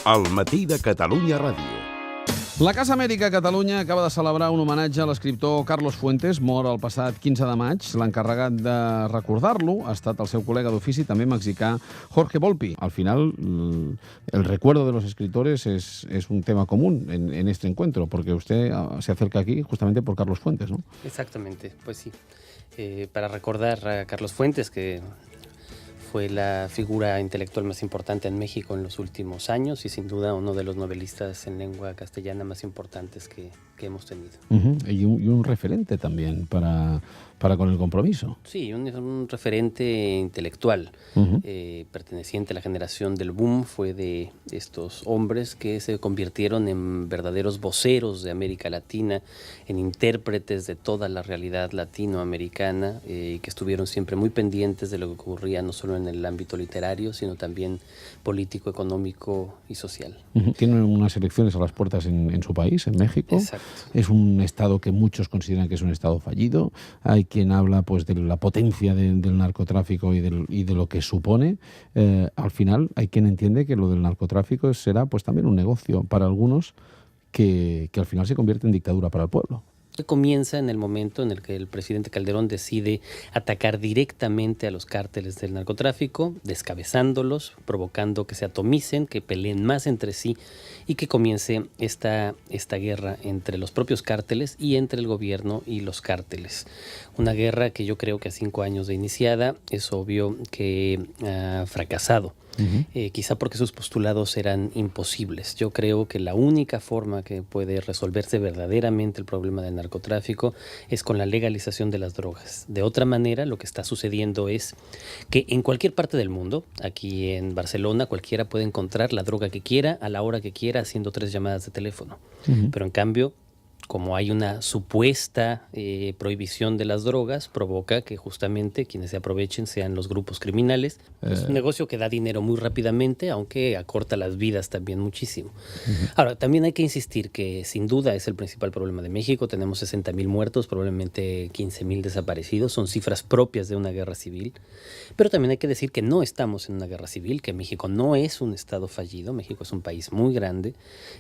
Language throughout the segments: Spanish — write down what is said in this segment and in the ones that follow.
Al matí de Catalunya Ràdio. La Casa Amèrica a Catalunya acaba de celebrar un homenatge a l'escriptor Carlos Fuentes, mort el passat 15 de maig. L'encarregat de recordar-lo ha estat el seu col·lega d'ofici, també mexicà, Jorge Volpi. Al final, el recuerdo de los escritores es un tema común en este encuentro, porque usted se acerca aquí justamente por Carlos Fuentes, ¿no? Exactamente, pues sí. Para recordar a Carlos Fuentes, que fue la figura intelectual más importante en México en los últimos años y sin duda uno de los novelistas en lengua castellana más importantes que hemos tenido. Y un referente también para con el compromiso. Sí, un referente intelectual. Perteneciente a la generación del boom, fue de estos hombres que se convirtieron en verdaderos voceros de América Latina, en intérpretes de toda la realidad latinoamericana, y que estuvieron siempre muy pendientes de lo que ocurría no solo en el ámbito literario, sino también político, económico y social. Tienen unas elecciones a las puertas en su país, en México. Exacto. Es un estado que muchos consideran que es un estado fallido. Hay quien habla pues de la potencia del narcotráfico y de lo que supone. Al final hay quien entiende que lo del narcotráfico será pues también un negocio para algunos que al final se convierte en dictadura para el pueblo. Comienza en el momento en el que el presidente Calderón decide atacar directamente a los cárteles del narcotráfico, descabezándolos, provocando que se atomicen, que peleen más entre sí y que comience esta guerra entre los propios cárteles y entre el gobierno y los cárteles. Una guerra que yo creo que a 5 años de iniciada es obvio que ha fracasado. Quizá porque sus postulados eran imposibles. Yo creo que la única forma que puede resolverse verdaderamente el problema del narcotráfico es con la legalización de las drogas. De otra manera, lo que está sucediendo es que en cualquier parte del mundo, aquí en Barcelona, cualquiera puede encontrar la droga que quiera, a la hora que quiera, haciendo 3 llamadas de teléfono. Pero en cambio, como hay una supuesta prohibición de las drogas, provoca que justamente quienes se aprovechen sean los grupos criminales. Es un negocio que da dinero muy rápidamente, aunque acorta las vidas también muchísimo. Ahora, también hay que insistir que sin duda es el principal problema de México. Tenemos 60,000 muertos, probablemente 15,000 desaparecidos. Son cifras propias de una guerra civil. Pero también hay que decir que no estamos en una guerra civil, que México no es un estado fallido. México es un país muy grande.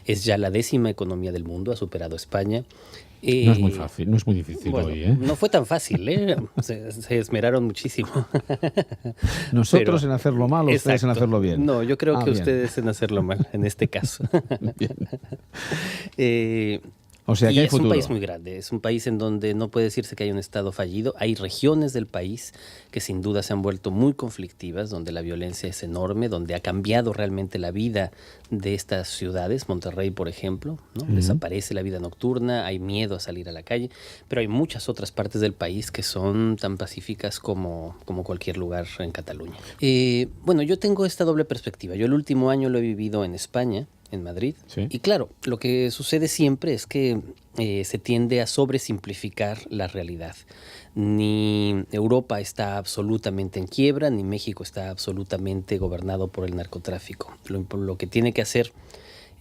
Es ya la 10ª economía del mundo, ha superado a España. No es muy fácil, no es muy difícil bueno, hoy, ¿eh? No fue tan fácil, ¿eh? Se esmeraron muchísimo. Nosotros en hacerlo mal, ustedes exacto. en hacerlo bien. No, yo creo que bien. ustedes en hacerlo mal, en este caso. O sea, que hay es futuro. Un país muy grande, es un país en donde no puede decirse que hay un estado fallido. Hay regiones del país que sin duda se han vuelto muy conflictivas, donde la violencia es enorme, donde ha cambiado realmente la vida de estas ciudades. Monterrey, por ejemplo, ¿no? Desaparece la vida nocturna, hay miedo a salir a la calle, pero hay muchas otras partes del país que son tan pacíficas como cualquier lugar en Cataluña. Bueno, yo tengo esta doble perspectiva. Yo el último año lo he vivido en España, en Madrid. Sí. Y claro, lo que sucede siempre es que se tiende a sobresimplificar la realidad. Ni Europa está absolutamente en quiebra, ni México está absolutamente gobernado por el narcotráfico. Lo que tiene que hacer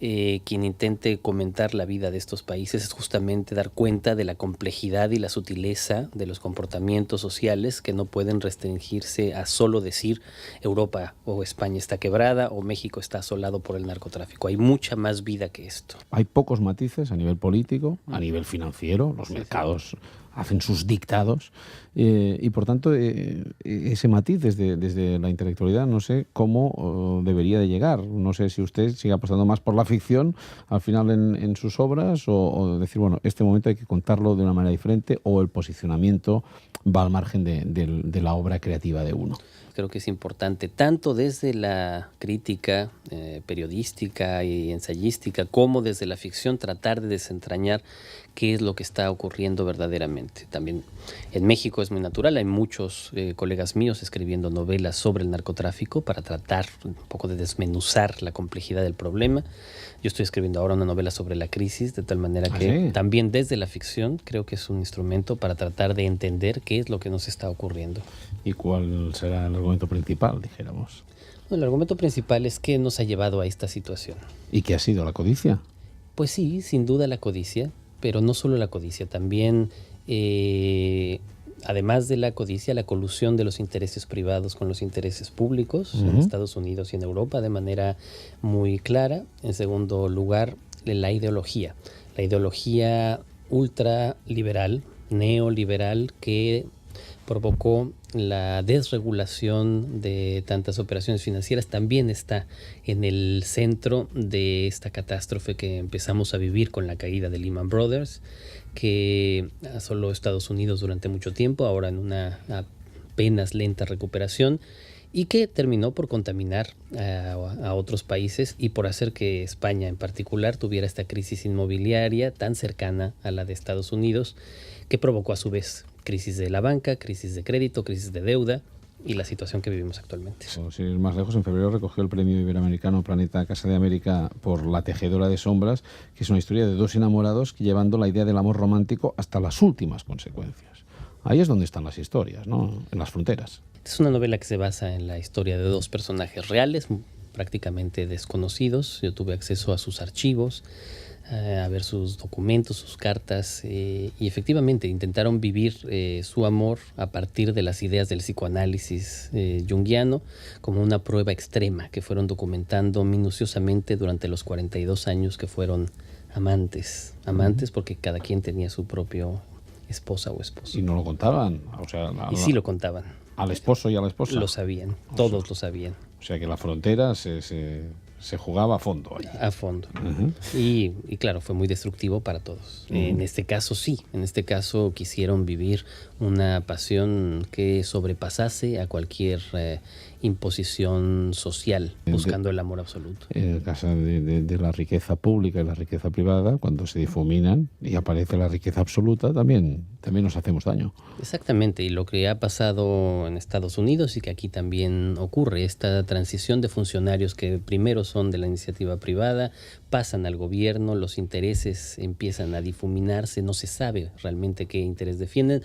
quien intente comentar la vida de estos países es justamente dar cuenta de la complejidad y la sutileza de los comportamientos sociales que no pueden restringirse a solo decir Europa o España está quebrada o México está asolado por el narcotráfico. Hay mucha más vida que esto. Hay pocos matices a nivel político, a nivel financiero, los mercados hacen sus dictados y por tanto ese matiz desde la intelectualidad no sé cómo debería de llegar. No sé si usted sigue apostando más por la ficción al final en sus obras o decir, bueno, este momento hay que contarlo de una manera diferente o el posicionamiento va al margen de la obra creativa de uno. Creo que es importante, tanto desde la crítica periodística y ensayística, como desde la ficción, tratar de desentrañar qué es lo que está ocurriendo verdaderamente. También en México es muy natural, hay muchos colegas míos escribiendo novelas sobre el narcotráfico para tratar un poco de desmenuzar la complejidad del problema. Yo estoy escribiendo ahora una novela sobre la crisis, de tal manera que también desde la ficción creo que es un instrumento para tratar de entender qué es lo que nos está ocurriendo. ¿Y cuál será el argumento principal, dijéramos? Bueno, el argumento principal es que nos ha llevado a esta situación. ¿Y qué ha sido la codicia? Pues sí, sin duda la codicia, pero no solo la codicia, también además de la codicia, la colusión de los intereses privados con los intereses públicos en Estados Unidos y en Europa de manera muy clara. En segundo lugar, la ideología ultraliberal, neoliberal, que provocó la desregulación de tantas operaciones financieras, también está en el centro de esta catástrofe que empezamos a vivir con la caída de Lehman Brothers, que asoló Estados Unidos durante mucho tiempo, ahora en una apenas lenta recuperación, y que terminó por contaminar a otros países y por hacer que España en particular tuviera esta crisis inmobiliaria tan cercana a la de Estados Unidos, que provocó a su vez crisis de la banca, crisis de crédito, crisis de deuda y la situación que vivimos actualmente. Sin ir más lejos, en febrero recogió el premio iberoamericano Planeta Casa de América por La tejedora de sombras, que es una historia de dos enamorados llevando la idea del amor romántico hasta las últimas consecuencias. Ahí es donde están las historias, ¿no? En las fronteras. Es una novela que se basa en la historia de dos personajes reales, prácticamente desconocidos. Yo tuve acceso a sus archivos, a ver sus documentos, sus cartas, y efectivamente intentaron vivir su amor a partir de las ideas del psicoanálisis junguiano como una prueba extrema que fueron documentando minuciosamente durante los 42 años que fueron amantes porque cada quien tenía su propio esposa o esposo. Y no lo contaban, o sea, sí lo contaban. Al esposo y a la esposa. Lo sabían, todos lo sabían. O sea que la frontera se jugaba a fondo ahí. A fondo. Y claro, fue muy destructivo para todos. En este caso sí, en este caso quisieron vivir una pasión que sobrepasase a cualquier imposición social, buscando el amor absoluto. En el caso de la riqueza pública y la riqueza privada, cuando se difuminan y aparece la riqueza absoluta, también nos hacemos daño. Exactamente, y lo que ha pasado en Estados Unidos y que aquí también ocurre, esta transición de funcionarios que primero son de la iniciativa privada, pasan al gobierno, los intereses empiezan a difuminarse, no se sabe realmente qué interés defienden,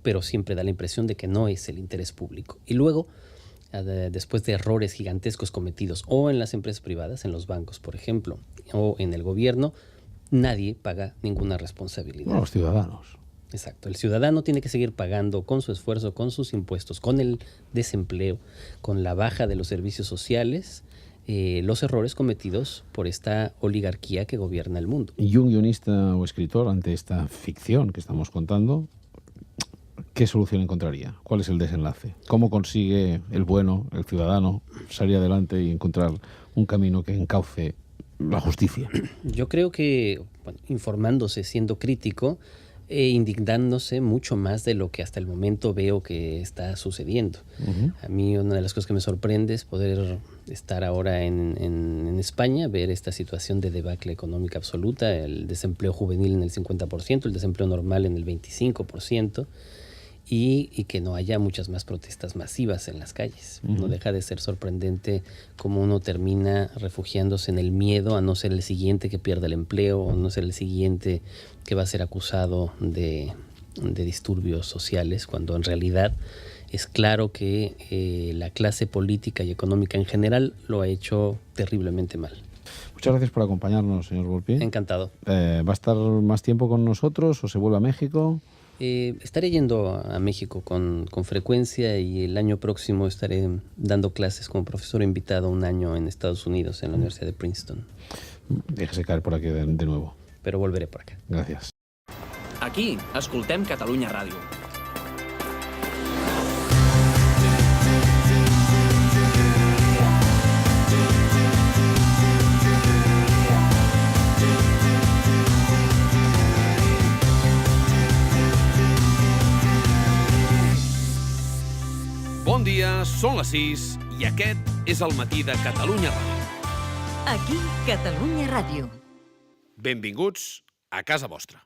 pero siempre da la impresión de que no es el interés público. Y luego, después de errores gigantescos cometidos o en las empresas privadas, en los bancos, por ejemplo, o en el gobierno, nadie paga ninguna responsabilidad. No, los ciudadanos. Exacto. El ciudadano tiene que seguir pagando con su esfuerzo, con sus impuestos, con el desempleo, con la baja de los servicios sociales, los errores cometidos por esta oligarquía que gobierna el mundo. Y un guionista o escritor, ante esta ficción que estamos contando, ¿qué solución encontraría? ¿Cuál es el desenlace? ¿Cómo consigue el bueno, el ciudadano, salir adelante y encontrar un camino que encauce la justicia? Yo creo que, informándose, siendo crítico, indignándose mucho más de lo que hasta el momento veo que está sucediendo. A mí una de las cosas que me sorprende es poder estar ahora en España, ver esta situación de debacle económica absoluta, el desempleo juvenil en el 50%, el desempleo normal en el 25%, y que no haya muchas más protestas masivas en las calles. No deja de ser sorprendente cómo uno termina refugiándose en el miedo a no ser el siguiente que pierda el empleo, o no ser el siguiente que va a ser acusado de disturbios sociales, cuando en realidad es claro que la clase política y económica en general lo ha hecho terriblemente mal. Muchas gracias por acompañarnos, señor Volpi. Encantado. ¿Va a estar más tiempo con nosotros o se vuelve a México? Estaré yendo a México con frecuencia, y el año próximo estaré dando clases como profesor invitado un año en Estados Unidos, en la Universidad de Princeton. Déjese caer por aquí de nuevo. Pero volveré por acá. Gracias. Aquí escoltem Catalunya Ràdio. Bon dia, són les 6 i aquest és el matí de Catalunya Ràdio. Aquí, Catalunya Ràdio. Benvinguts a casa vostra.